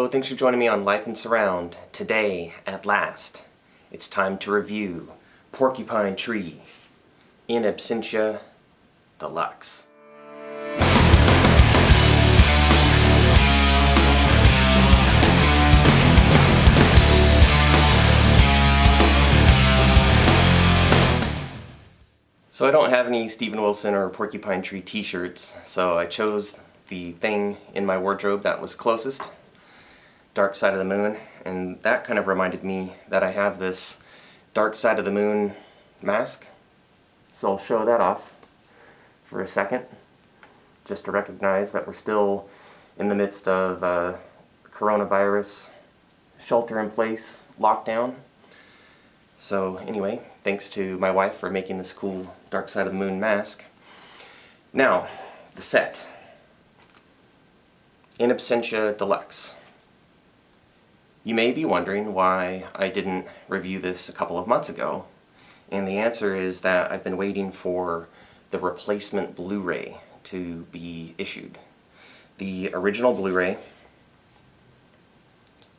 Hello, thanks for joining me on Life and Surround. Today, at last, it's time to review Porcupine Tree, In Absentia Deluxe. So I don't have any Steven Wilson or Porcupine Tree t-shirts, so I chose the thing in my wardrobe that was closest, Dark Side of the Moon, and that kind of reminded me that I have this Dark Side of the Moon mask. So I'll show that off for a second, just to recognize that we're still in the midst of coronavirus shelter-in-place lockdown. So anyway, thanks to my wife for making this cool Dark Side of the Moon mask. Now, the set. In Absentia Deluxe. You may be wondering why I didn't review this a couple of months ago, and the answer is that I've been waiting for the replacement Blu-ray to be issued. The original Blu-ray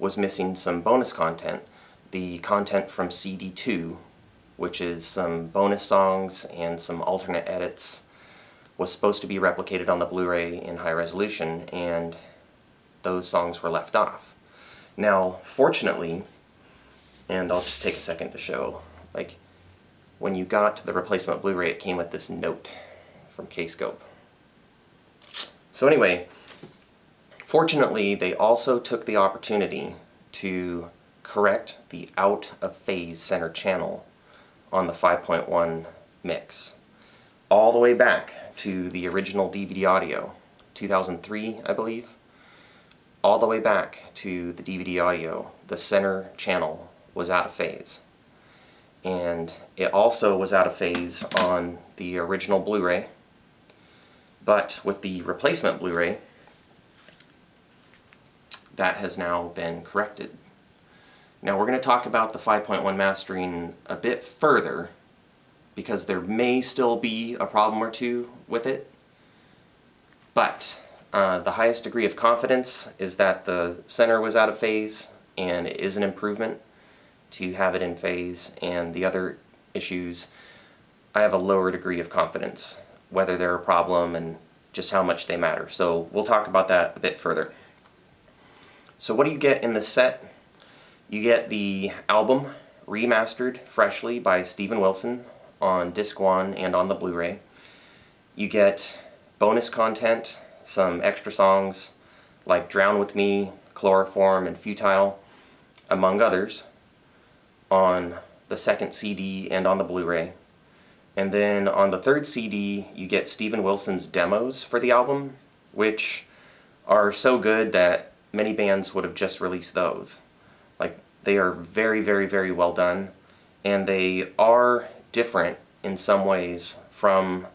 was missing some bonus content. The content from CD 2, which is some bonus songs and some alternate edits, was supposed to be replicated on the Blu-ray in high resolution, and those songs were left off. Now, fortunately, and I'll just take a second to show, like, when you got the replacement Blu-ray, it came with this note from K-Scope. So anyway, fortunately, they also took the opportunity to correct the out-of-phase center channel on the 5.1 mix, all the way back to the original DVD audio, 2003, I believe. All the way back to the DVD audio, the center channel was out of phase. And it also was out of phase on the original Blu-ray, but with the replacement Blu-ray, that has now been corrected. Now we're going to talk about the 5.1 mastering a bit further, because there may still be a problem or two with it, but the highest degree of confidence is that the center was out of phase, and it is an improvement to have it in phase, and the other issues I have a lower degree of confidence, whether they're a problem and just how much they matter. So we'll talk about that a bit further. So what do you get in this set? You get the album remastered freshly by Steven Wilson on disc 1 and on the Blu-ray. You get bonus content, some extra songs like Drown With Me, Chloroform, and Futile, among others, on the second CD and on the Blu-ray. And then on the third CD, you get Steven Wilson's demos for the album, which are so good that many bands would have just released those. Like, they are very, very, very well done, and they are different in some ways from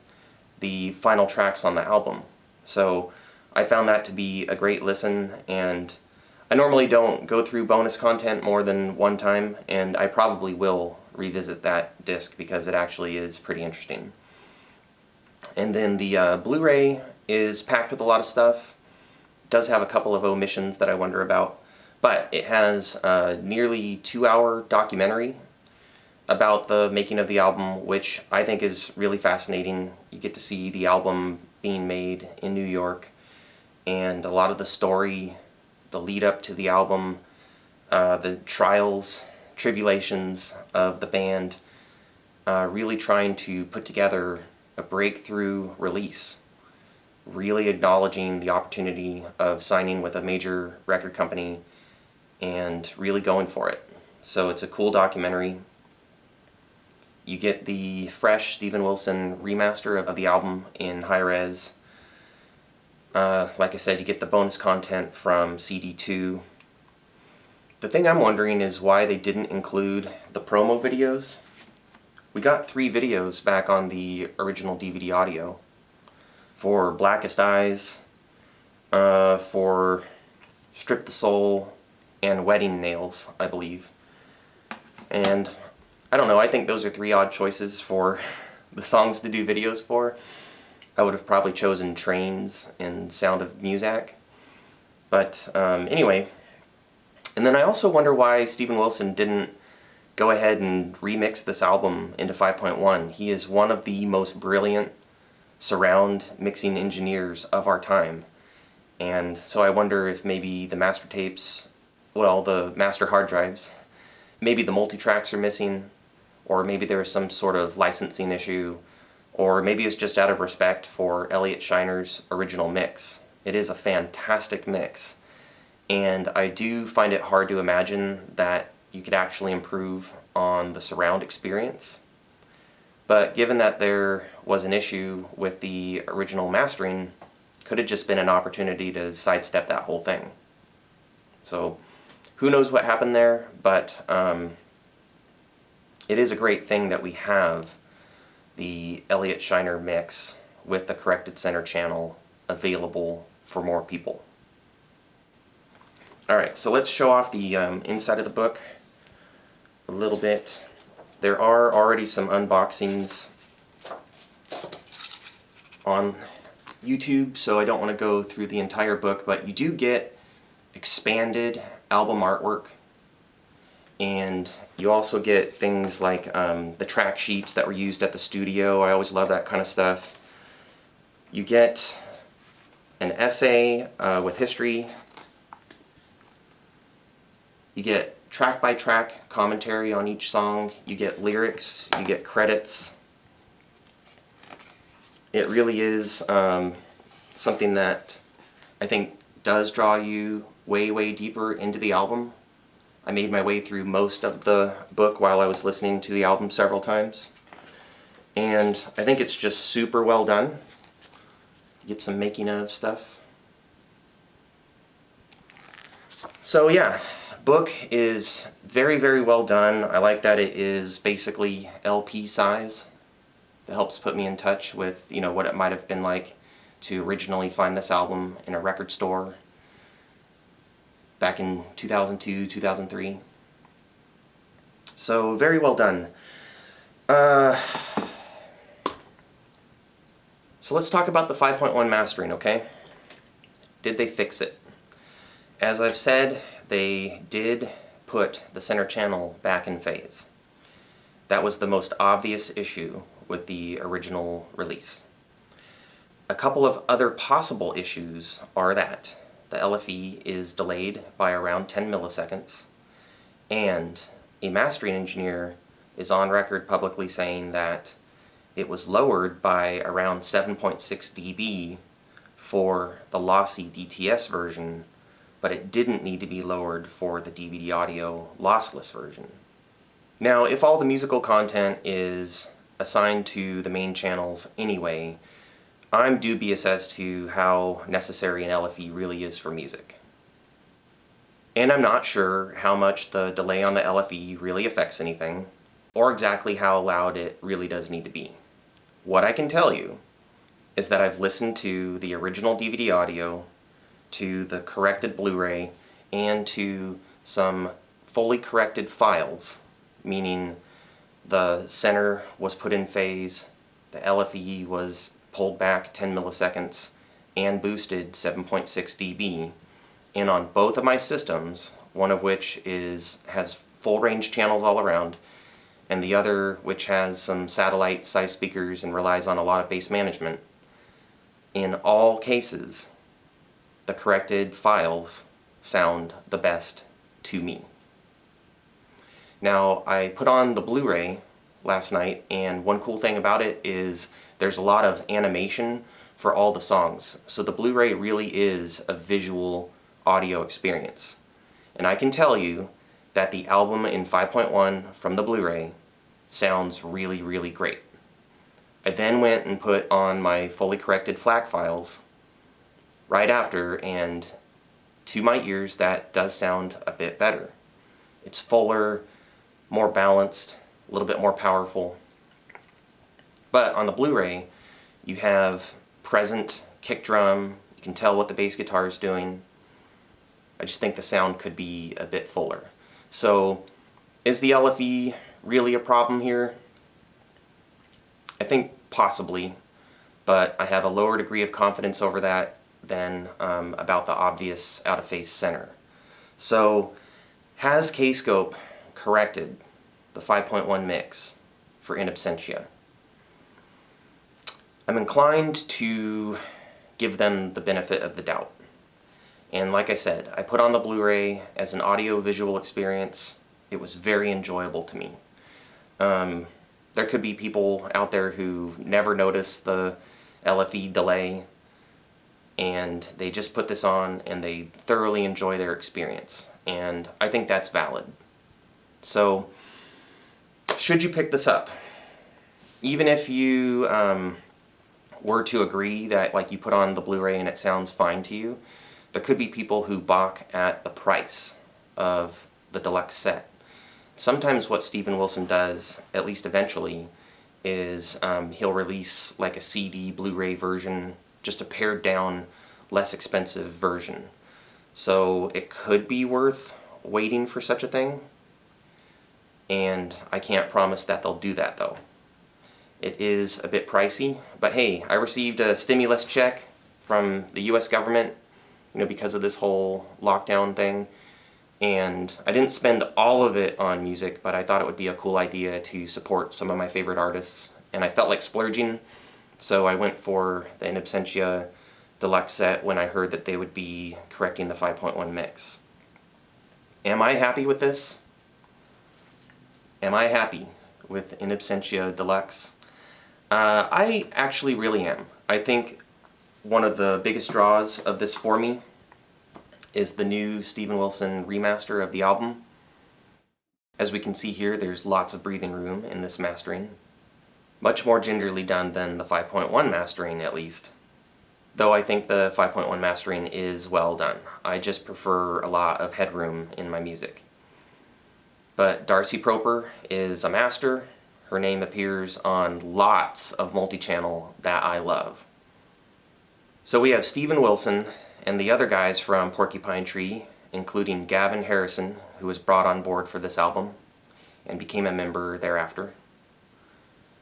the final tracks on the album. So I found that to be a great listen, and I normally don't go through bonus content more than one time, and I probably will revisit that disc because it actually is pretty interesting. And then the Blu-ray is packed with a lot of stuff. It does have a couple of omissions that I wonder about, but it has a nearly 2-hour documentary about the making of the album, which I think is really fascinating. You get to see the album being made in New York, and a lot of the story, the lead up to the album, the trials, tribulations of the band, really trying to put together a breakthrough release, really acknowledging the opportunity of signing with a major record company and really going for it. So it's a cool documentary. You get the fresh Steven Wilson remaster of the album in high res. Like I said, you get the bonus content from CD 2. The thing I'm wondering is why they didn't include the promo videos. We got 3 videos back on the original DVD audio. For Blackest Eyes, for Strip the Soul, and Wedding Nails, I believe. And I don't know, I think those are 3 odd choices for the songs to do videos for. I would have probably chosen Trains and Sound of Muzak. But anyway, And then I also wonder why Steven Wilson didn't go ahead and remix this album into 5.1. He is one of the most brilliant surround mixing engineers of our time. And so I wonder if maybe the master tapes, well, the master hard drives, maybe the multi-tracks are missing, or maybe there was some sort of licensing issue, or maybe it's just out of respect for Elliot Shiner's original mix. It is a fantastic mix, and I do find it hard to imagine that you could actually improve on the surround experience. But given that there was an issue with the original mastering, could have just been an opportunity to sidestep that whole thing. So who knows what happened there, but it is a great thing that we have the Elliot Shiner mix with the corrected center channel available for more people. Alright, so let's show off the inside of the book a little bit. There are already some unboxings on YouTube, so I don't want to go through the entire book, but you do get expanded album artwork, and you also get things like the track sheets that were used at the studio. I always love that kind of stuff. You get an essay with history. You get track-by-track commentary on each song. You get lyrics. You get credits. It really is something that I think does draw you way, way deeper into the album. I made my way through most of the book while I was listening to the album several times. And I think it's just super well done. You get some making of stuff. So yeah, book is very, very well done. I like that it is basically LP size. That helps put me in touch with, you know, what it might have been like to originally find this album in a record store back in 2002, 2003. So very well done. So let's talk about the 5.1 mastering, okay? Did they fix it? As I've said, they did put the center channel back in phase. That was the most obvious issue with the original release. A couple of other possible issues are that the LFE is delayed by around 10 milliseconds, and a mastering engineer is on record publicly saying that it was lowered by around 7.6 dB for the lossy DTS version, but it didn't need to be lowered for the DVD audio lossless version. Now, if all the musical content is assigned to the main channels anyway, I'm dubious as to how necessary an LFE really is for music. And I'm not sure how much the delay on the LFE really affects anything, or exactly how loud it really does need to be. What I can tell you is that I've listened to the original DVD audio, to the corrected Blu-ray, and to some fully corrected files, meaning the center was put in phase, the LFE was pulled back 10 milliseconds, and boosted 7.6 dB. And on both of my systems, one of which has full range channels all around, and the other which has some satellite size speakers and relies on a lot of bass management, in all cases, the corrected files sound the best to me. Now, I put on the Blu-ray last night, and one cool thing about it is there's a lot of animation for all the songs. So the Blu-ray really is a visual audio experience. And I can tell you that the album in 5.1 from the Blu-ray sounds really, really great. I then went and put on my fully corrected FLAC files right after, and to my ears that does sound a bit better. It's fuller, more balanced, a little bit more powerful. But on the Blu-ray, you have present kick drum, you can tell what the bass guitar is doing. I just think the sound could be a bit fuller. So, is the LFE really a problem here? I think possibly, but I have a lower degree of confidence over that than about the obvious out-of-phase center. So, Has Kscope corrected the 5.1 mix for In Absentia? I'm inclined to give them the benefit of the doubt. And like I said, I put on the Blu-ray as an audio-visual experience. It was very enjoyable to me. There could be people out there who never noticed the LFE delay, and they just put this on and they thoroughly enjoy their experience. And I think that's valid. So, should you pick this up? Even if you were to agree that like you put on the Blu-ray and it sounds fine to you, there could be people who balk at the price of the deluxe set. Sometimes what Steven Wilson does, at least eventually, is he'll release like a CD Blu-ray version, just a pared down, less expensive version. So it could be worth waiting for such a thing, and I can't promise that they'll do that though. It is a bit pricey, but hey, I received a stimulus check from the US government, because of this whole lockdown thing, and I didn't spend all of it on music, but I thought it would be a cool idea to support some of my favorite artists, and I felt like splurging, so I went for the In Absentia Deluxe set when I heard that they would be correcting the 5.1 mix. Am I happy with this? Am I happy with In Absentia Deluxe? I actually really am. I think one of the biggest draws of this for me is the new Steven Wilson remaster of the album. As we can see here, there's lots of breathing room in this mastering. Much more gingerly done than the 5.1 mastering, at least. Though I think the 5.1 mastering is well done. I just prefer a lot of headroom in my music. But Darcy Proper is a master. Her name appears on lots of multi-channel that I love. So we have Steven Wilson and the other guys from Porcupine Tree, including Gavin Harrison, who was brought on board for this album and became a member thereafter,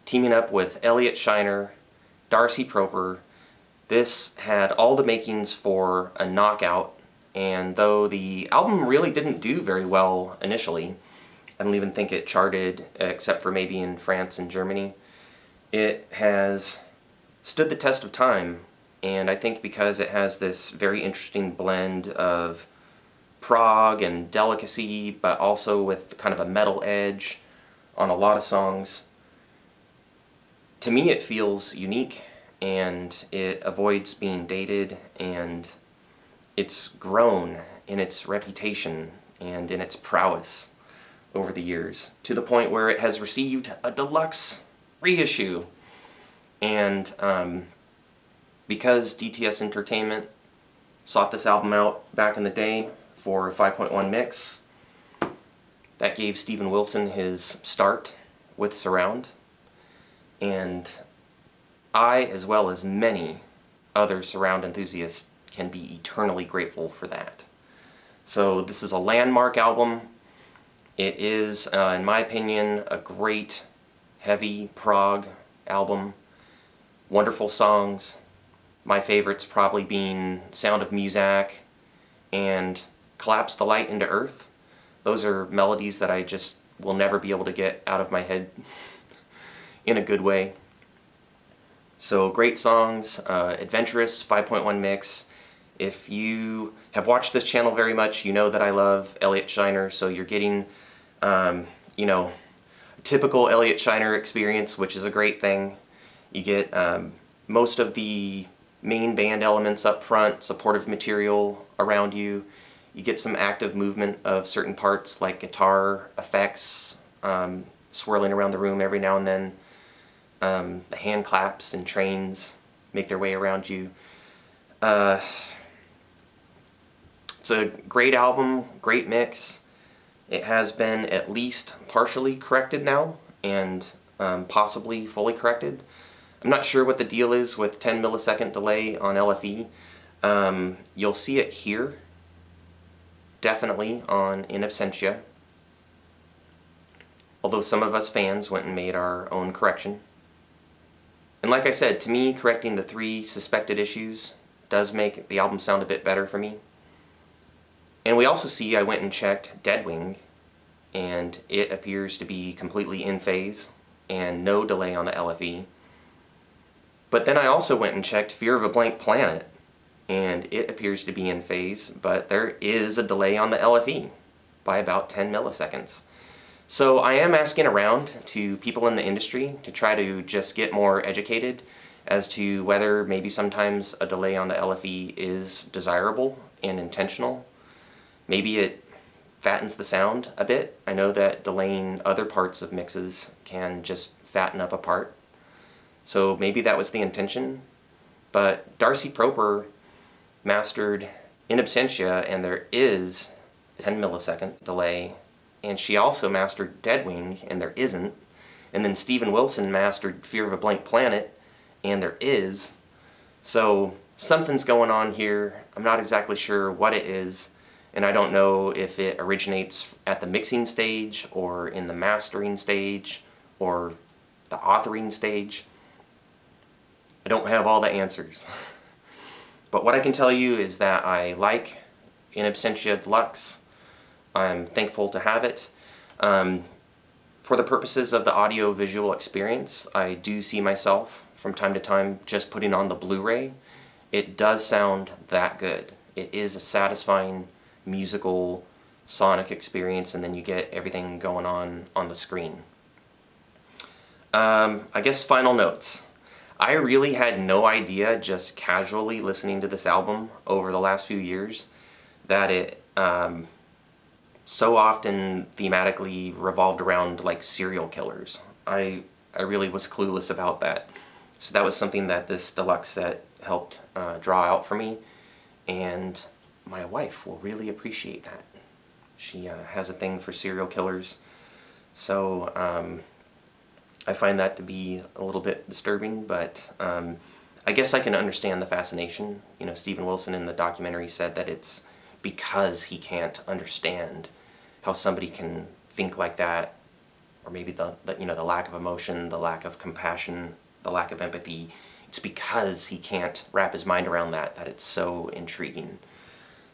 teaming up with Elliot Shiner, Darcy Proper. This had all the makings for a knockout, and though the album really didn't do very well initially, I don't even think it charted except for maybe in France and Germany, it has stood the test of time. And I think because it has this very interesting blend of prog and delicacy, but also with kind of a metal edge on a lot of songs, to me it feels unique, and it avoids being dated, and it's grown in its reputation and in its prowess over the years, to the point where it has received a deluxe reissue. And because DTS Entertainment sought this album out back in the day for a 5.1 mix, that gave Steven Wilson his start with surround, and I, as well as many other surround enthusiasts, can be eternally grateful for that. So this is a landmark album. It is, in my opinion, a great heavy prog album. Wonderful songs. My favorites probably being Sound of Muzak and Collapse the Light into Earth. Those are melodies that I just will never be able to get out of my head in a good way. So great songs, adventurous 5.1 mix. If you have watched this channel very much, you know that I love Elliot Shiner, so you're getting, a typical Elliot Shiner experience, which is a great thing. You get most of the main band elements up front, supportive material around you. You get some active movement of certain parts like guitar effects swirling around the room every now and then. The hand claps and trains make their way around you. It's a great album, great mix. It has been at least partially corrected now, and possibly fully corrected. I'm not sure what the deal is with 10 millisecond delay on LFE. You'll see it here, definitely on In Absentia, although some of us fans went and made our own correction. And like I said, to me, correcting the 3 suspected issues does make the album sound a bit better for me. And we also see I went and checked Deadwing, and it appears to be completely in phase and no delay on the LFE. But then I also went and checked Fear of a Blank Planet, and it appears to be in phase, but there is a delay on the LFE by about 10 milliseconds. So I am asking around to people in the industry to try to just get more educated as to whether maybe sometimes a delay on the LFE is desirable and intentional. Maybe it fattens the sound a bit. I know that delaying other parts of mixes can just fatten up a part. So maybe that was the intention. But Darcy Proper mastered In Absentia, and there is a 10 millisecond delay. And she also mastered Deadwing, and there isn't. And then Steven Wilson mastered Fear of a Blank Planet, and there is. So something's going on here. I'm not exactly sure what it is, and I don't know if it originates at the mixing stage or in the mastering stage or the authoring stage. I don't have all the answers. But what I can tell you is that I like In Absentia Deluxe. I'm thankful to have it. For the purposes of the audio-visual experience, I do see myself from time to time just putting on the Blu-ray. It does sound that good. It is a satisfying musical, sonic experience, and then you get everything going on the screen. I guess final notes. I really had no idea, just casually listening to this album over the last few years, that it so often thematically revolved around like serial killers. I really was clueless about that. So that was something that this deluxe set helped draw out for me, and my wife will really appreciate that. She has a thing for serial killers, so I find that to be a little bit disturbing, but I guess I can understand the fascination. You know, Steven Wilson in the documentary said that it's because he can't understand how somebody can think like that, or maybe the lack of emotion, the lack of compassion, the lack of empathy. It's because he can't wrap his mind around that it's so intriguing.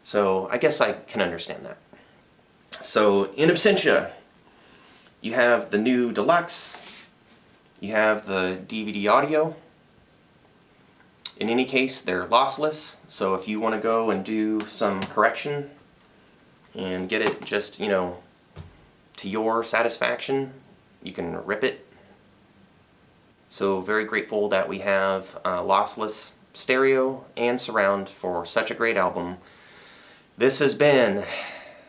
So I guess I can understand that. So In Absentia, you have the new deluxe, you have the DVD audio. In any case, they're lossless, so if you want to go and do some correction and get it just, to your satisfaction, you can rip it. So very grateful that we have lossless stereo and surround for such a great album. This has been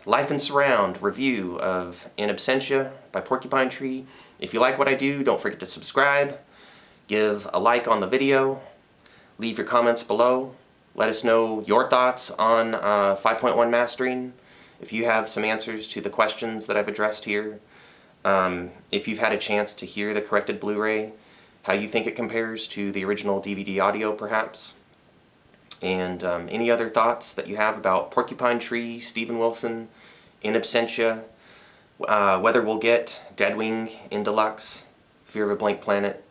Life in Surround review of In Absentia by Porcupine Tree. If you like what I do, don't forget to subscribe, give a like on the video, leave your comments below, let us know your thoughts on 5.1 mastering, if you have some answers to the questions that I've addressed here, if you've had a chance to hear the corrected Blu-ray, how you think it compares to the original DVD audio perhaps, and any other thoughts that you have about Porcupine Tree, Steven Wilson, In Absentia, whether we'll get Deadwing in Deluxe, Fear of a Blank Planet,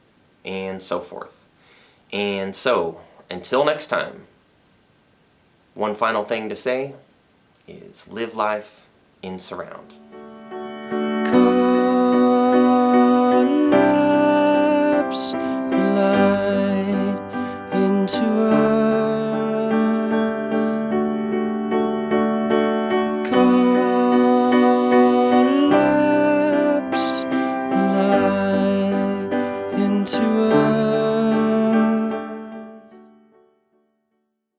and so forth. And so, until next time, one final thing to say is live life in surround. Collapse light into earth. Collapse light into earth.